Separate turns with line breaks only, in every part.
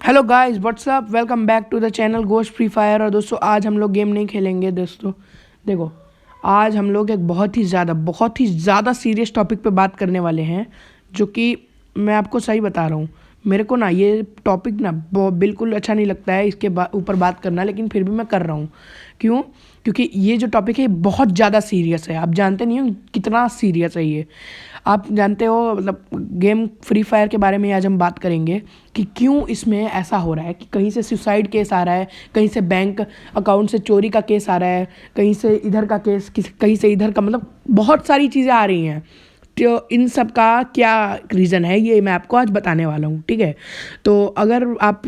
Hello guys what's up, welcome back to the channel ghost free fire. और दोस्तों आज हम लोग गेम नहीं खेलेंगे दोस्तों। देखो, आज हम लोग एक बहुत ही ज़्यादा सीरियस टॉपिक पे बात करने वाले हैं, जो कि मैं आपको सही बता रहा हूँ। मेरे को ना ये टॉपिक ना बिल्कुल अच्छा नहीं लगता है इसके ऊपर बात करना, लेकिन फिर भी मैं कर रहा हूँ। क्यों? क्योंकि ये जो टॉपिक है बहुत ज़्यादा सीरियस है। आप जानते नहीं हो कितना सीरियस है ये। आप जानते हो, मतलब गेम फ्री फायर के बारे में आज हम बात करेंगे कि क्यों इसमें ऐसा हो रहा है कि कहीं से सुसाइड केस आ रहा है, कहीं से बैंक अकाउंट से चोरी का केस आ रहा है, कहीं से इधर का केस, कहीं से इधर का, मतलब बहुत सारी चीज़ें आ रही हैं। तो इन सब का क्या रीज़न है ये मैं आपको आज बताने वाला हूँ, ठीक है। तो अगर आप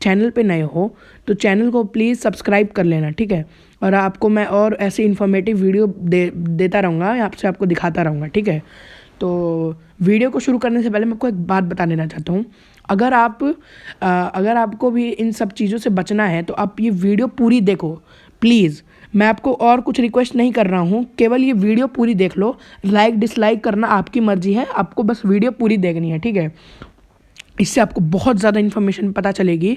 चैनल पे नए हो तो चैनल को प्लीज़ सब्सक्राइब कर लेना, ठीक है। और आपको मैं और ऐसे इन्फॉर्मेटिव वीडियो देता रहूँगा, आपसे आपको दिखाता रहूँगा, ठीक है। तो वीडियो को शुरू करने से पहले मैं आपको एक बात बता देना चाहता हूँ। अगर आपको भी इन सब चीज़ों से बचना है तो आप ये वीडियो पूरी देखो प्लीज़। मैं आपको और कुछ रिक्वेस्ट नहीं कर रहा हूँ, केवल ये वीडियो पूरी देख लो। लाइक डिसलाइक करना आपकी मर्ज़ी है, आपको बस वीडियो पूरी देखनी है, ठीक है। इससे आपको बहुत ज़्यादा इन्फॉर्मेशन पता चलेगी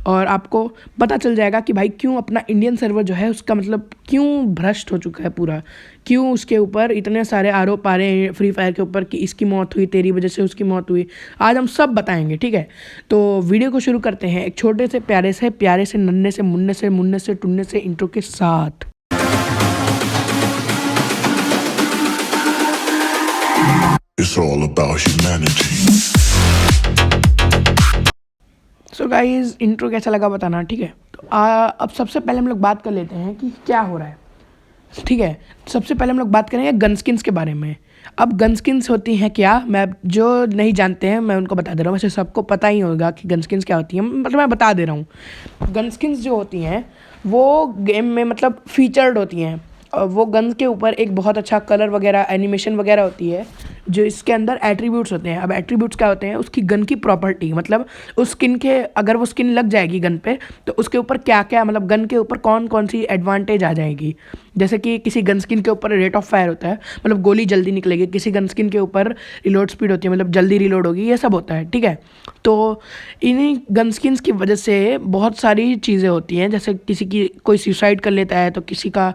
और आपको पता चल जाएगा कि भाई क्यों अपना इंडियन सर्वर जो है उसका मतलब क्यों भ्रष्ट हो चुका है पूरा, क्यों उसके ऊपर इतने सारे आरोप आ रहे हैं फ्री फायर के ऊपर कि इसकी मौत हुई, तेरी वजह से उसकी मौत हुई। आज हम सब बताएंगे, ठीक है। तो वीडियो को शुरू करते हैं एक छोटे से प्यारे से नन्हे से मुन्ने से टुन्ने से इंट्रो के साथ।
It's all about humanity.
So guys intro कैसा लगा बताना, ठीक है। तो अब सबसे पहले हम लोग बात कर लेते हैं कि क्या हो रहा है, ठीक है। सबसे पहले हम लोग बात करेंगे गन स्किन्स के बारे में। अब गन स्किन्स होती हैं क्या, मैं जो नहीं जानते हैं मैं उनको बता दे रहा हूँ। वैसे सबको पता ही होगा कि गन स्किन्स क्या होती हैं, मतलब मैं बता दे रहा हूँ। गन स्किन्स जो होती हैं वो गेम में मतलब फीचर्ड होती हैं। वो गन्स के ऊपर एक बहुत अच्छा कलर वगैरह एनिमेशन वगैरह होती है, जो इसके अंदर एट्रीब्यूट्स होते हैं। अब एट्रीब्यूट्स क्या होते हैं? उसकी गन की प्रॉपर्टी, मतलब उस स्किन के अगर वो स्किन लग जाएगी गन पे तो उसके ऊपर क्या क्या, मतलब गन के ऊपर कौन कौन सी एडवांटेज आ जाएगी। जैसे कि किसी गन स्किन के ऊपर रेट ऑफ फायर होता है, मतलब गोली जल्दी निकलेगी। किसी गन स्किन के ऊपर रिलोड स्पीड होती है, मतलब जल्दी रिलोड होगी। ये सब होता है, ठीक है। तो इन्हीं गन स्किन्स की वजह से बहुत सारी चीज़ें होती हैं, जैसे किसी की कोई सुसाइड कर लेता है तो किसी का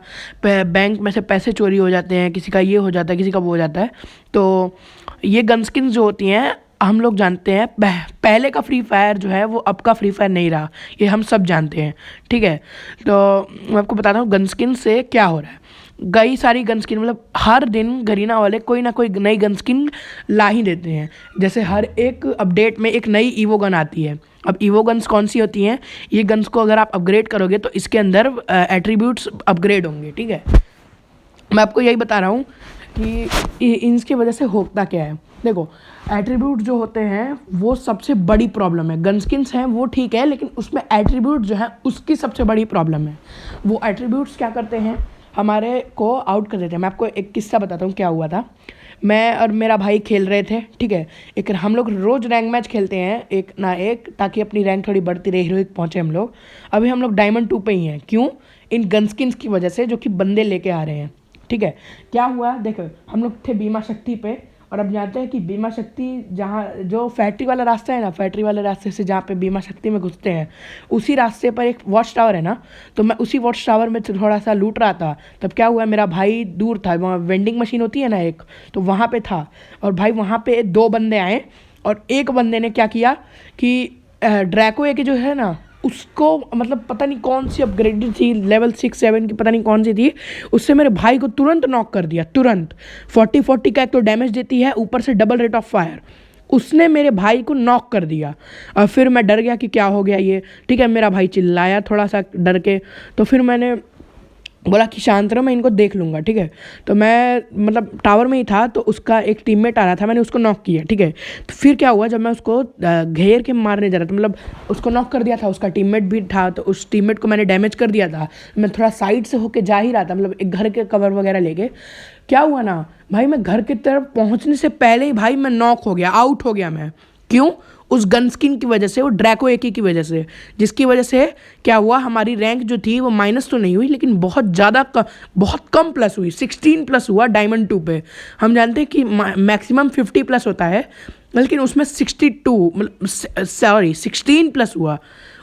बैंक में से पैसे चोरी हो जाते हैं, किसी का ये हो जाता है, किसी का वो हो जाता है। तो ये गन स्किन्स जो होती हैं हम लोग जानते हैं, पहले का फ्री फायर जो है वो अब का फ्री फायर नहीं रहा, ये हम सब जानते हैं, ठीक है। तो मैं आपको बताता हूँ गन स्किन से क्या हो रहा है। कई सारी गन स्किन, मतलब हर दिन गरीना वाले कोई ना कोई नई गन स्किन ला ही देते हैं। जैसे हर एक अपडेट में एक नई ईवो गन आती है। अब ईवो गन्स कौन सी होती हैं? ये गन्स को अगर आप अपग्रेड करोगे तो इसके अंदर एट्रीब्यूट्स अपग्रेड होंगे, ठीक है। मैं आपको यही बता रहा हूँ कि इनकी वजह से होता क्या है। देखो, एट्रीब्यूट जो होते हैं वो सबसे बड़ी प्रॉब्लम है। गन स्किन्स हैं वो ठीक है, लेकिन उसमें एट्रीब्यूट जो है उसकी सबसे बड़ी प्रॉब्लम है। वो एट्रीब्यूट्स क्या करते हैं? हमारे को आउट कर देते हैं। मैं आपको एक किस्सा बताता हूँ क्या हुआ था। मैं और मेरा भाई खेल रहे थे, ठीक है। एक हम लोग रोज़ रैंक मैच खेलते हैं एक ना एक, ताकि अपनी रैंक थोड़ी बढ़ती रहे, हीरोइक पहुँचे हम लोग। अभी हम लोग डायमंड 2 पे ही हैं। क्यों? इन गन स्किन्स की वजह से, जो कि बंदे लेके आ रहे हैं, ठीक है। क्या हुआ देखो, हम लोग थे बीमा शक्ति पे, और अब जानते हैं कि बीमा शक्ति जहाँ जो फैक्ट्री वाला रास्ता है ना, फैक्ट्री वाले रास्ते से जहाँ पे बीमा शक्ति में घुसते हैं उसी रास्ते पर एक वॉच टावर है ना। तो मैं उसी वॉच टावर में थोड़ा सा लूट रहा था। तब क्या हुआ, मेरा भाई दूर था, वहाँ वेंडिंग मशीन होती है ना एक, तो वहाँ पे था। और भाई वहाँ पे 2 बंदे आए और एक बंदे ने क्या किया कि ड्रैको एक जो है ना उसको, मतलब पता नहीं कौन सी अपग्रेडेड थी, लेवल 6-7 की पता नहीं कौन सी थी, उससे मेरे भाई को तुरंत नॉक कर दिया। तुरंत 40 का एक तो डैमेज देती है, ऊपर से डबल रेट ऑफ फायर। उसने मेरे भाई को नॉक कर दिया और फिर मैं डर गया कि क्या हो गया ये, ठीक है। मेरा भाई चिल्लाया थोड़ा सा डर के, तो फिर मैंने बोला कि शांत रहो, मैं इनको देख लूँगा, ठीक है। तो मैं मतलब टावर में ही था, तो उसका एक टीममेट आ रहा था, मैंने उसको नॉक किया, ठीक है। तो फिर क्या हुआ, जब मैं उसको घेर के मारने जा रहा था, मतलब उसको नॉक कर दिया था, उसका टीममेट भी था, तो उस टीममेट को मैंने डैमेज कर दिया था। मैं थोड़ा साइड से होके जा ही रहा था, मतलब एक घर के कवर वगैरह लेके। क्या हुआ ना भाई, मैं घर की तरफ पहुँचने से पहले ही भाई मैं नॉक हो गया, आउट हो गया मैं। क्यों? उस गन स्किन की वजह से, वो ड्रैको एकी की वजह से, जिसकी वजह से क्या हुआ, हमारी रैंक जो थी वो माइनस तो नहीं हुई, लेकिन बहुत कम प्लस हुई। 16 प्लस हुआ डायमंड 2 पे। हम जानते हैं कि मैक्सिमम 50 प्लस होता है, लेकिन उसमें 62 मतलब सॉरी 16+ हुआ।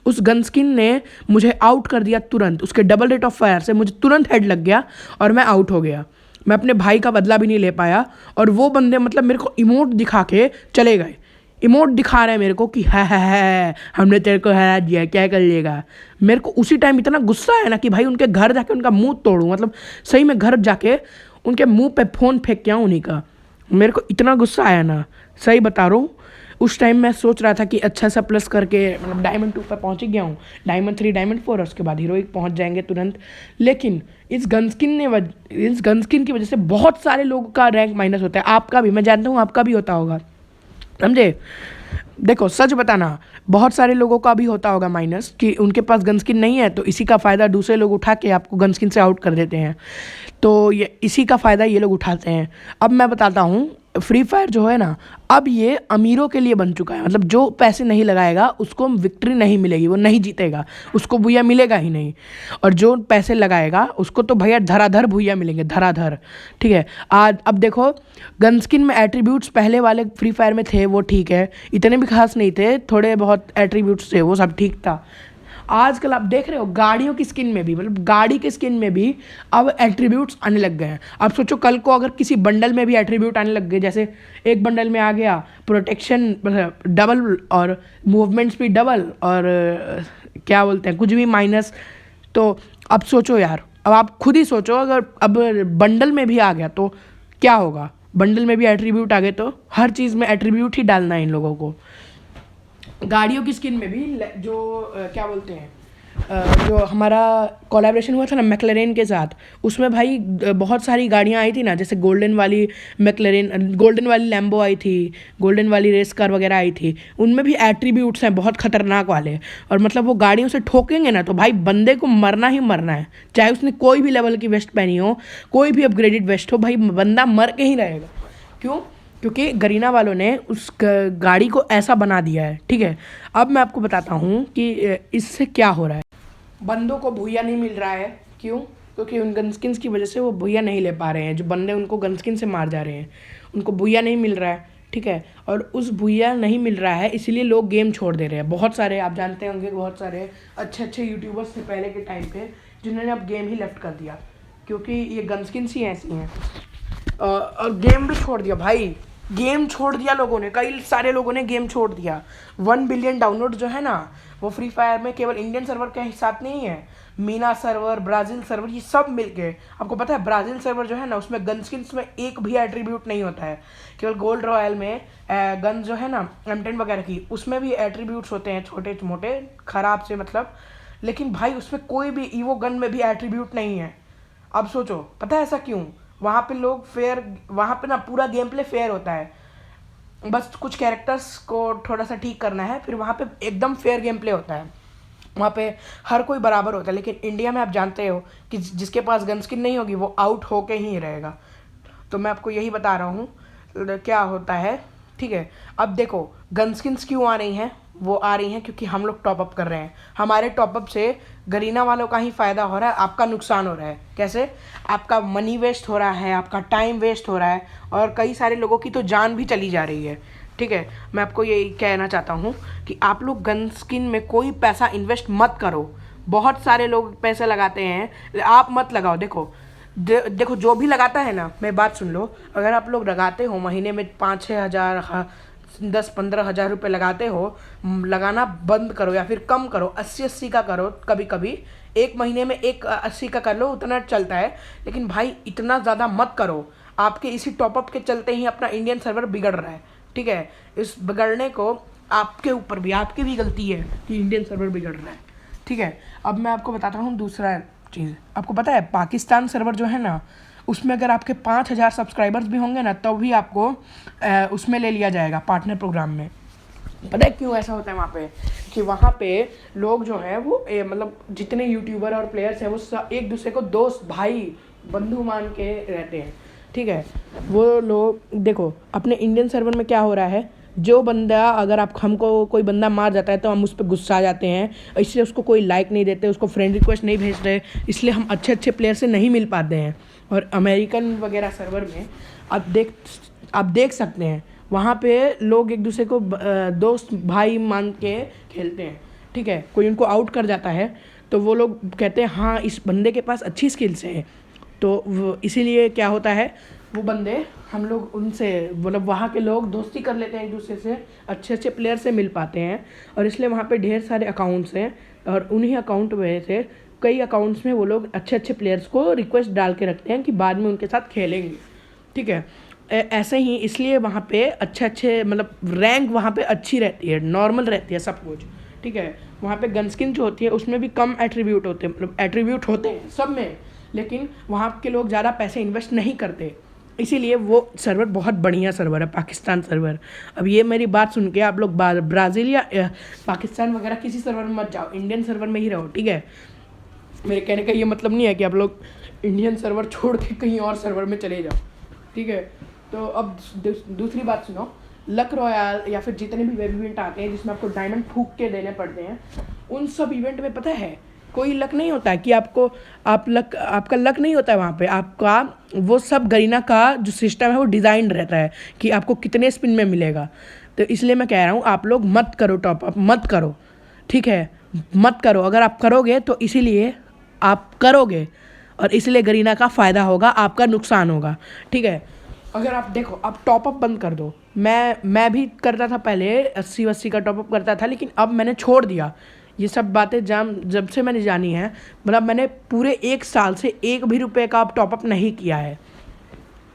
उस गन स्किन ने मुझे आउट कर दिया तुरंत, उसके डबल रेट ऑफ फायर से मुझे तुरंत हेड लग गया और मैं आउट हो गया। मैं अपने भाई का बदला भी नहीं ले पाया और वो बंदे मतलब मेरे को इमोट दिखा के चले गए। इमोट दिखा रहे हैं मेरे को कि है हमने तेरे को हरा दिया, क्या कर लेगा। मेरे को उसी टाइम इतना गुस्सा है ना कि भाई उनके घर जाके उनका मुंह तोड़ूं, मतलब सही में घर जाके उनके मुंह पे फ़ोन फेंक के आऊं उन्हीं का। मेरे को इतना गुस्सा आया ना, सही बता रहा हूँ। उस टाइम मैं सोच रहा था कि अच्छा सा प्लस करके मतलब डायमंड 2 पर पहुँच ही गया हूँ, डायमंड 3 डायमंड 4 और उसके बाद हीरोइक पहुँच जाएंगे तुरंत। लेकिन इस गन स्किन की वजह से बहुत सारे लोगों का रैंक माइनस होता है। आपका भी, मैं जानता हूँ आपका भी होता होगा, समझे। देखो सच बताना, बहुत सारे लोगों का भी होता होगा माइनस कि उनके पास गन स्किन नहीं है, तो इसी का फ़ायदा दूसरे लोग उठा के आपको गन स्किन से आउट कर देते हैं। तो ये इसी का फ़ायदा ये लोग उठाते हैं। अब मैं बताता हूँ, फ्री फायर जो है ना, अब ये अमीरों के लिए बन चुका है। मतलब जो पैसे नहीं लगाएगा उसको विक्ट्री नहीं मिलेगी, वो नहीं जीतेगा, उसको भूया मिलेगा ही नहीं। और जो पैसे लगाएगा उसको तो भैया धराधर भूया मिलेंगे, धराधर। ठीक है, आज अब देखो गन स्किन में एट्रीब्यूट्स पहले वाले फ्री फायर में थे, वो ठीक है, इतने भी खास नहीं थे, थोड़े बहुत एट्रीब्यूट्स थे, वो सब ठीक था। आजकल आप देख रहे हो गाड़ियों की स्किन में भी, मतलब गाड़ी के स्किन में भी अब एट्रीब्यूट्स आने लग गए हैं। अब सोचो कल को अगर किसी बंडल में भी एट्रीब्यूट आने लग गए, जैसे एक बंडल में आ गया प्रोटेक्शन डबल और मूवमेंट स्पीड डबल और क्या बोलते हैं कुछ भी माइनस, तो अब सोचो यार, अब आप खुद ही सोचो, अगर अब बंडल में भी आ गया तो क्या होगा। बंडल में भी एट्रीब्यूट आ गए तो हर चीज़ में एट्रीब्यूट ही डालना है इन लोगों को। गाड़ियों की स्किन में भी जो क्या बोलते हैं जो हमारा कोलैबोरेशन हुआ था ना मैक्लेरेन के साथ, उसमें भाई बहुत सारी गाड़ियाँ आई थी ना, जैसे गोल्डन वाली मैक्लेरेन, गोल्डन वाली लैम्बो आई थी, गोल्डन वाली रेस कार वगैरह आई थी, उनमें भी एट्रीब्यूट्स हैं बहुत खतरनाक वाले। और मतलब वो गाड़ियों से ठोकेंगे ना तो भाई बंदे को मरना ही मरना है, चाहे उसने कोई भी लेवल की वेस्ट पहनी हो, कोई भी अपग्रेडेड वेस्ट हो, भाई बंदा मर के ही रहेगा। क्यों? क्योंकि गरीना वालों ने उस गाड़ी को ऐसा बना दिया है। ठीक है, अब मैं आपको बताता हूँ कि इससे क्या हो रहा है। बंदों को भूया नहीं मिल रहा है, क्यों? क्योंकि उन गन स्किन्स की वजह से वो भूया नहीं ले पा रहे हैं, जो बंदे उनको गन स्किन से मार जा रहे हैं, उनको भूया नहीं मिल रहा है। ठीक है, और उस भूया नहीं मिल रहा है इसलिए लोग गेम छोड़ दे रहे हैं। बहुत सारे आप जानते होंगे, बहुत सारे अच्छे अच्छे यूट्यूबर्स थे पहले के टाइम पे जिन्होंने अब गेम ही लेफ्ट कर दिया, क्योंकि ये गन स्किन्स ही ऐसी हैं। और गेम भी छोड़ दिया भाई, गेम छोड़ दिया लोगों ने, कई सारे लोगों ने गेम छोड़ दिया। 1 बिलियन डाउनलोड जो है ना, वो फ्री फायर में केवल इंडियन सर्वर के साथ नहीं है, मीना सर्वर, ब्राज़ील सर्वर, ये सब मिलके। आपको पता है ब्राज़ील सर्वर जो है ना, उसमें गन स्किन्स में एक भी एट्रीब्यूट नहीं होता है। केवल गोल्ड रॉयल में गन जो है ना M10 वगैरह की, उसमें भी एट्रीब्यूट्स होते हैं छोटे मोटे ख़राब से मतलब, लेकिन भाई उसमें कोई भी ईवो गन में भी एट्रीब्यूट नहीं है। अब सोचो पता है ऐसा क्यों? वहाँ पे लोग फेयर, वहाँ पे ना पूरा गेम प्ले फेयर होता है, बस कुछ कैरेक्टर्स को थोड़ा सा ठीक करना है, फिर वहाँ पे एकदम फेयर गेम प्ले होता है, वहाँ पे हर कोई बराबर होता है। लेकिन इंडिया में आप जानते हो कि जिसके पास गन स्किन नहीं होगी वो आउट होके ही रहेगा। तो मैं आपको यही बता रहा हूँ क्या होता है। ठीक है, अब देखो गन स्किन्स क्यों आ रही हैं, वो आ रही हैं क्योंकि हम लोग टॉपअप कर रहे हैं। हमारे टॉपअप से गरीना वालों का ही फ़ायदा हो रहा है, आपका नुकसान हो रहा है। कैसे? आपका मनी वेस्ट हो रहा है, आपका टाइम वेस्ट हो रहा है, और कई सारे लोगों की तो जान भी चली जा रही है। ठीक है, मैं आपको यही कहना चाहता हूँ कि आप लोग गन स्किन में कोई पैसा इन्वेस्ट मत करो। बहुत सारे लोग पैसे लगाते हैं, आप मत लगाओ। देखो जो भी लगाता है ना, मैं बात सुन लो, अगर आप लोग लगाते हो महीने में 5-6 हज़ार 10-15 हज़ार रुपये लगाते हो, लगाना बंद करो या फिर कम करो, 80-80 का करो। कभी कभी एक महीने में 80 का कर लो, उतना चलता है। लेकिन भाई इतना ज़्यादा मत करो, आपके इसी टॉपअप के चलते ही अपना इंडियन सर्वर बिगड़ रहा है। ठीक है, इस बिगड़ने को आपके ऊपर भी, आपकी भी गलती है कि इंडियन सर्वर बिगड़ रहा है। ठीक है, अब मैं आपको बताता हूँ दूसरा चीज़। आपको पता है पाकिस्तान सर्वर जो है ना, उसमें अगर आपके 5,000 सब्सक्राइबर्स भी होंगे ना, तब भी आपको उसमें ले लिया जाएगा पार्टनर प्रोग्राम में। पता है क्यों ऐसा होता है वहाँ पे? कि वहाँ पे लोग जो हैं वो मतलब जितने यूट्यूबर और प्लेयर्स हैं वो एक दूसरे को दोस्त, भाई, बंधु मान के रहते हैं। ठीक है, वो लोग देखो अपने इंडियन सर्वर में क्या हो रहा है, जो बंदा अगर हमको कोई बंदा मार जाता है तो हम उस पर गुस्सा आ जाते हैं, इसलिए उसको कोई लाइक नहीं देते, उसको फ्रेंड रिक्वेस्ट नहीं भेज रहे, इसलिए हम अच्छे अच्छे प्लेयर से नहीं मिल पाते हैं। और अमेरिकन वगैरह सर्वर में आप देख सकते हैं वहाँ पे लोग एक दूसरे को दोस्त भाई मान के खेलते हैं, ठीक है। कोई उनको आउट कर जाता है तो वो लोग कहते हैं हाँ इस बंदे के पास अच्छी स्किल्स है, तो इसीलिए क्या होता है, वो बंदे हम लोग उनसे मतलब वहाँ के लोग दोस्ती कर लेते हैं एक दूसरे से, अच्छे अच्छे प्लेयर से मिल पाते हैं, और इसलिए वहाँ पे ढेर सारे अकाउंट्स हैं, और उन्हीं अकाउंट में से कई अकाउंट्स में वो लोग अच्छे अच्छे प्लेयर्स को रिक्वेस्ट डाल के रखते हैं कि बाद में उनके साथ खेलेंगे, ठीक है। ऐसे ही इसलिए वहाँ पे अच्छे मतलब रैंक वहाँ पे अच्छी रहती है, नॉर्मल रहती है सब कुछ, ठीक है। वहाँ पे गन स्किन जो होती है उसमें भी कम एट्रीब्यूट होते हैं, मतलब एट्रीब्यूट होते हैं सब में, लेकिन वहाँ के लोग ज़्यादा पैसे इन्वेस्ट नहीं करते, इसीलिए वो सर्वर बहुत बढ़िया सर्वर है, पाकिस्तान सर्वर। अब ये मेरी बात सुन के आप लोग ब्राज़ील या पाकिस्तान वगैरह किसी सर्वर में मत जाओ, इंडियन सर्वर में ही रहो, ठीक है। मेरे कहने का ये मतलब नहीं है कि आप लोग इंडियन सर्वर छोड़ के कहीं और सर्वर में चले जाओ, ठीक है। तो अब दूसरी बात सुनो, लक रॉयल या फिर जितने भी वेब इवेंट आते हैं जिसमें आपको डायमंड फूक के देने पड़ते हैं, उन सब इवेंट में पता है कोई लक नहीं होता है कि आपका लक नहीं होता है वहाँ पे, आपका वो सब गरीना का जो सिस्टम है वो डिज़ाइन रहता है कि आपको कितने स्पिन में मिलेगा। तो इसलिए मैं कह रहा हूँ आप लोग मत करो, टॉप अप मत करो, ठीक है, मत करो। अगर आप करोगे तो इसीलिए आप करोगे और इसलिए गरीना का फ़ायदा होगा, आपका नुकसान होगा, ठीक है। अगर आप देखो, आप टॉपअप बंद कर दो, मैं भी करता था पहले 80 का टॉपअप करता था, लेकिन अब मैंने छोड़ दिया ये सब बातें। जब से मैंने जानी है, मतलब मैंने पूरे 1 साल से 1 भी रुपये का अब टॉपअप नहीं किया है।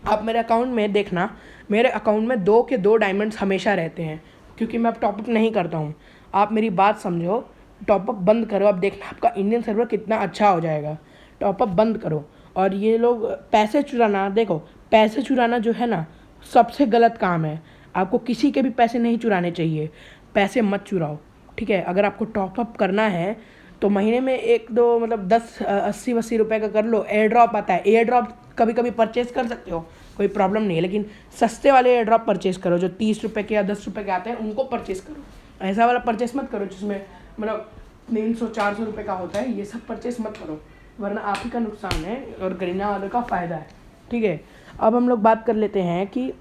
आप मेरे अकाउंट में देखना, मेरे अकाउंट में 2 के 2 डायमंड्स हमेशा रहते हैं, क्योंकि मैं अब टॉपअप नहीं करता हूँ। आप मेरी बात समझो, टॉपअप बंद करो, अब देखना आपका इंडियन सर्वर कितना अच्छा हो जाएगा। टॉपअप बंद करो। और ये लोग पैसे चुराना, देखो पैसे चुराना जो है ना सबसे गलत काम है। आपको किसी के भी पैसे नहीं चुराने चाहिए, पैसे मत चुराओ, ठीक है। अगर आपको टॉपअप करना है तो महीने में 1-2 मतलब 80 रुपये का कर लो। एयर ड्रॉप आता है, एयर ड्रॉप कभी कभी परचेज़ कर सकते हो, कोई प्रॉब्लम नहीं है, लेकिन सस्ते वाले एयर ड्रॉप परचेज़ करो, जो 30 रुपये के या 10 रुपये के आते हैं उनको परचेज़ करो। ऐसा वाला परचेस मत करो जिसमें मतलब 300-400 रुपये का होता है, ये सब परचेस मत करो, वरना आप ही का नुकसान है और गरीना वालों का फ़ायदा है, ठीक है। अब हम लोग बात कर लेते हैं कि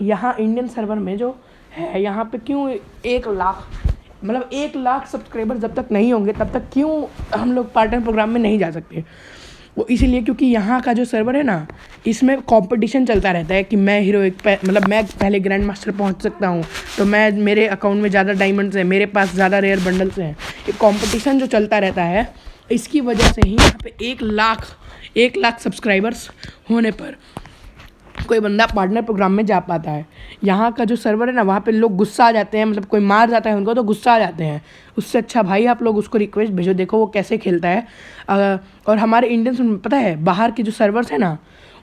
यहाँ इंडियन सर्वर में जो है, यहाँ पे क्यों 1 लाख मतलब 1 लाख सब्सक्राइबर जब तक नहीं होंगे तब तक क्यों हम लोग पार्टनर प्रोग्राम में नहीं जा सकते। वो इसीलिए क्योंकि यहाँ का जो सर्वर है ना, इसमें कंपटीशन चलता रहता है कि मैं हीरोइक मतलब मैं पहले ग्रैंड मास्टर पहुँच सकता हूँ, तो मेरे अकाउंट में ज़्यादा डायमंड्स हैं, मेरे पास ज़्यादा रेयर बंडल्स हैं। ये कंपटीशन जो चलता रहता है, इसकी वजह से ही यहाँ पे 1 लाख सब्सक्राइबर्स होने पर कोई बंदा पार्टनर प्रोग्राम में जा पाता है। यहाँ का जो सर्वर है ना, वहाँ पे लोग गुस्सा आ जाते हैं, मतलब कोई मार जाता है उनको तो गुस्सा आ जाते हैं। उससे अच्छा भाई आप लोग उसको रिक्वेस्ट भेजो, देखो वो कैसे खेलता है। और हमारे इंडियंस पता है, बाहर के जो सर्वर्स हैं ना,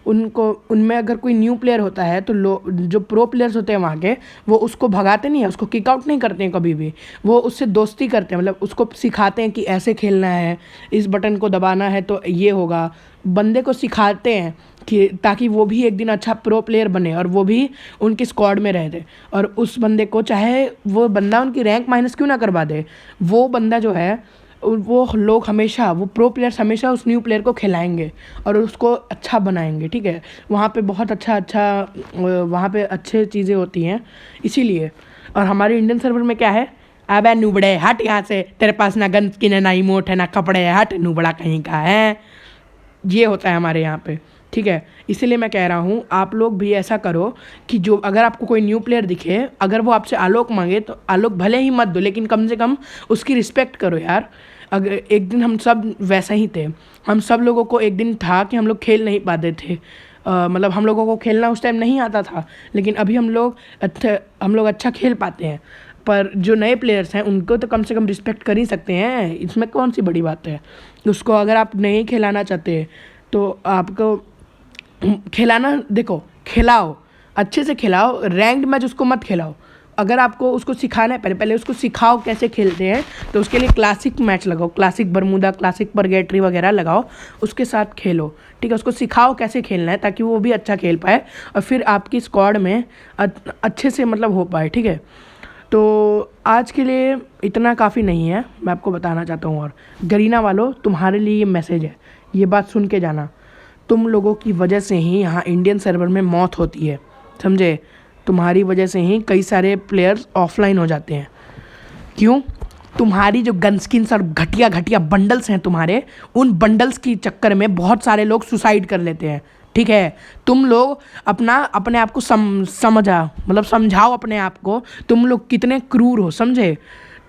उनमें अगर कोई न्यू प्लेयर होता है तो जो प्रो प्लेयर्स होते हैं वहाँ के, वो उसको भगाते नहीं है, उसको किक आउट नहीं करते हैं कभी भी, वो उससे दोस्ती करते हैं, मतलब उसको सिखाते हैं कि ऐसे खेलना है, इस बटन को दबाना है तो ये होगा। बंदे को सिखाते हैं कि ताकि वो भी एक दिन अच्छा प्रो प्लेयर बने और वो भी उनकी स्क्वाड में रह दे। और उस बंदे को चाहे वो बंदा उनकी रैंक माइनस क्यों ना करवा दे, वो बंदा जो है वो लोग हमेशा, वो प्रो प्लेयर्स हमेशा उस न्यू प्लेयर को खिलाएंगे और उसको अच्छा बनाएंगे, ठीक है। वहाँ पे बहुत अच्छा वहाँ पे अच्छे चीज़ें होती हैं इसीलिए। और हमारे इंडियन सर्वर में क्या है, अबे नूबड़े हट यहाँ से, तेरे पास ना गन स्किन है, ना इमोट है, ना कपड़े है, हट नूबड़ा कहीं का है, ये होता है हमारे यहाँ पे, ठीक है। इसीलिए मैं कह रहा हूँ आप लोग भी ऐसा करो कि जो अगर आपको कोई न्यू प्लेयर दिखे, अगर वो आपसे आलोक मांगे तो आलोक भले ही मत दो, लेकिन कम से कम उसकी रिस्पेक्ट करो यार। अगर एक दिन हम सब वैसा ही थे, हम सब लोगों को एक दिन था कि हम लोग खेल नहीं पाते थे, मतलब हम लोगों को खेलना उस टाइम नहीं आता था, लेकिन अभी हम लोग अच्छा खेल पाते हैं। पर जो नए प्लेयर्स हैं उनको तो कम से कम रिस्पेक्ट कर ही सकते हैं, इसमें कौन सी बड़ी बात है। उसको अगर आप नहीं खिलाना चाहते तो आपको खिलाना, देखो खिलाओ, अच्छे से खिलाओ, रैंक्ड मैच उसको मत खिलाओ। अगर आपको उसको सिखाना है, पहले उसको सिखाओ कैसे खेलते हैं, तो उसके लिए क्लासिक मैच लगाओ, क्लासिक बरमूदा, क्लासिक परगेटरी वगैरह लगाओ, उसके साथ खेलो, ठीक है। उसको सिखाओ कैसे खेलना है ताकि वो भी अच्छा खेल पाए और फिर आपकी स्क्वाड में अच्छे से मतलब हो पाए, ठीक है। तो आज के लिए इतना काफ़ी नहीं है, मैं आपको बताना चाहता हूँ। और गरीना वालों, तुम्हारे लिए ये मैसेज है, ये बात सुन के जाना, तुम लोगों की वजह से ही यहाँ इंडियन सर्वर में मौत होती है, समझे। तुम्हारी वजह से ही कई सारे प्लेयर्स ऑफलाइन हो जाते हैं। क्यों? तुम्हारी जो गन स्किन्स और घटिया घटिया बंडल्स हैं तुम्हारे, उन बंडल्स की चक्कर में बहुत सारे लोग सुसाइड कर लेते हैं। ठीक है, तुम लोग अपने आप को समझाओ अपने आप को, तुम लोग कितने क्रूर हो, समझे?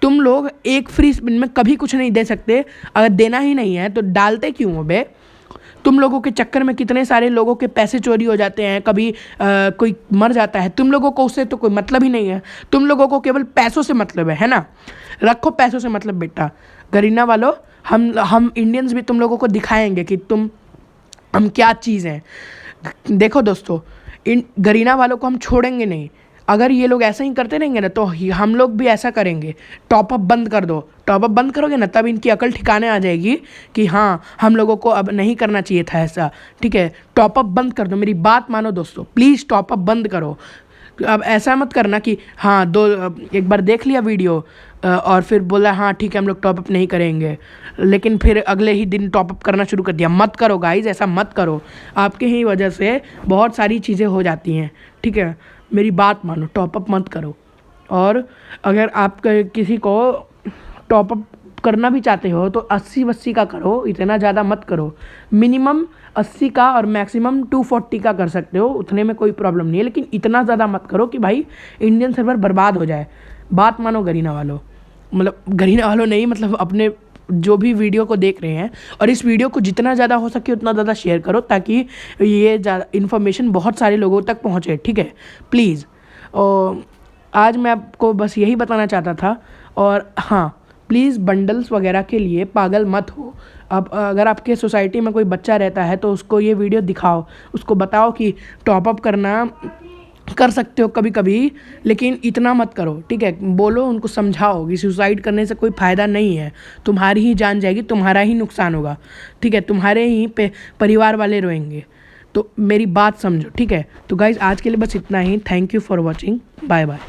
तुम लोग एक फ्री स्पिन में कभी कुछ नहीं दे सकते, अगर देना ही नहीं है तो डालते क्यों हो बे? तुम लोगों के चक्कर में कितने सारे लोगों के पैसे चोरी हो जाते हैं, कभी कोई मर जाता है। तुम लोगों को उससे तो कोई मतलब ही नहीं है, तुम लोगों को केवल पैसों से मतलब है ना? रखो पैसों से मतलब बेटा। गरीना वालों, हम इंडियंस भी तुम लोगों को दिखाएंगे कि हम क्या चीज़ हैं। देखो दोस्तों, इन गरीना वालों को हम छोड़ेंगे नहीं। अगर ये लोग ऐसा ही करते रहेंगे ना तो हम लोग भी ऐसा करेंगे। टॉपअप बंद कर दो। टॉपअप बंद करोगे ना तब इनकी अकल ठिकाने आ जाएगी कि हाँ, हम लोगों को अब नहीं करना चाहिए था ऐसा। ठीक है, टॉपअप बंद कर दो, मेरी बात मानो दोस्तों, प्लीज़ टॉपअप बंद करो। अब ऐसा मत करना कि हाँ एक बार देख लिया वीडियो और फिर बोला हाँ ठीक है हम लोग टॉपअप नहीं करेंगे, लेकिन फिर अगले ही दिन टॉपअप करना शुरू कर दिया। मत करो गाइज, ऐसा मत करो। आपके ही वजह से बहुत सारी चीज़ें हो जाती हैं। ठीक है, मेरी बात मानो, टॉपअप मत करो। और अगर आप किसी को टॉपअप करना भी चाहते हो तो 80 का करो, इतना ज़्यादा मत करो। मिनिमम 80 का और मैक्सिमम 240 का कर सकते हो, उतने में कोई प्रॉब्लम नहीं है, लेकिन इतना ज़्यादा मत करो कि भाई इंडियन सर्वर बर्बाद हो जाए। बात मानो गरीना वालों, मतलब गरीना वालों नहीं, मतलब अपने जो भी वीडियो को देख रहे हैं, और इस वीडियो को जितना ज़्यादा हो सके उतना ज़्यादा शेयर करो ताकि ये इन्फॉर्मेशन बहुत सारे लोगों तक पहुँचे। ठीक है, प्लीज़। और आज मैं आपको बस यही बताना चाहता था। और हाँ, प्लीज़ बंडल्स वगैरह के लिए पागल मत हो। अब अगर आपके सोसाइटी में कोई बच्चा रहता है तो उसको ये वीडियो दिखाओ, उसको बताओ कि टॉपअप करना कर सकते हो कभी कभी, लेकिन इतना मत करो। ठीक है, बोलो, उनको समझाओ कि सुसाइड करने से कोई फ़ायदा नहीं है, तुम्हारी ही जान जाएगी, तुम्हारा ही नुकसान होगा। ठीक है, तुम्हारे ही परिवार वाले रोएंगे। तो मेरी बात समझो। ठीक है, तो गाइज़ आज के लिए बस इतना ही। Thank you for watching, bye bye.